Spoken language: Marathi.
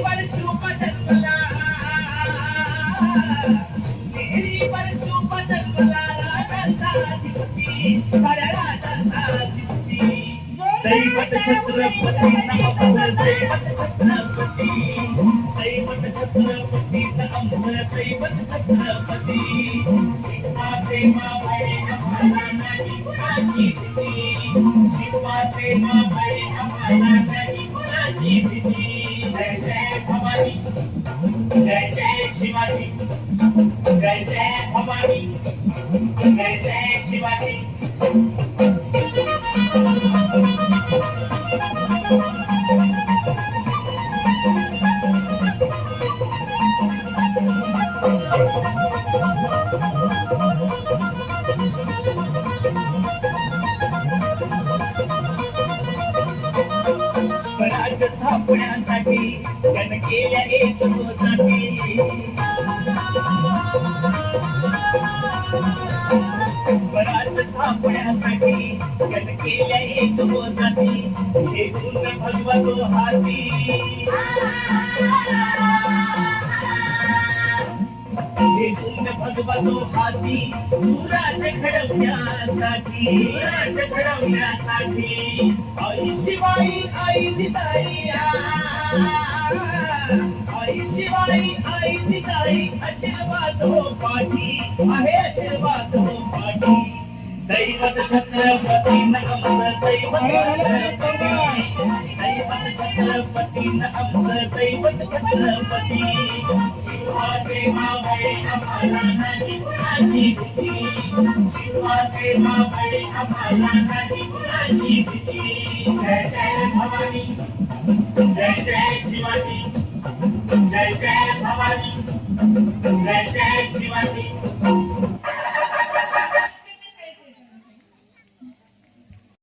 पर शुभ जन्मला मेरी पर शुभ जन्मला राजांचा अधिपती साऱ्या राजांचा अधिपती दैवत छत्रपती नमः दैवत छत्रपती दैवत छत्रपती नमः दैवत छत्रपती शिवा प्रेमा बळे आम्हाला नाही कुणाची भीती शिवा प्रेमा बळे आम्हाला नाही कुणाची भीती जय जय भवानी जय जय शिवाजी जय जय भवानी जय जय शिवाजी स्वराज्य स्थापण्यासाठी जन केल्या एक होताती स्वराज्य स्थापण्यासाठी जन केल्या एक होताती हे गुण भगवतो हाती हे गुण भगवतो हाती सुराज्य घडवण्यासाठी सुराज्य घडवण्यासाठी आई शिवाई आई जिजाई आई शिवाई आई जिजाई आशीर्वाद हो पाठी आहे आशीर्वाद हो पाठी दैवत छत्रपती नमः दैवत छत्रपती दैवत छत्रपती नमः दैवत छत्रपती शिवा प्रेमा बळे आम्हाला नाही कुणाची भीती शिवा प्रेमा बळे आम्हाला नाही कुणाची भीती जय जय भवानी जय जय शिवाजी जय जय भवानी जय जय शिवाजी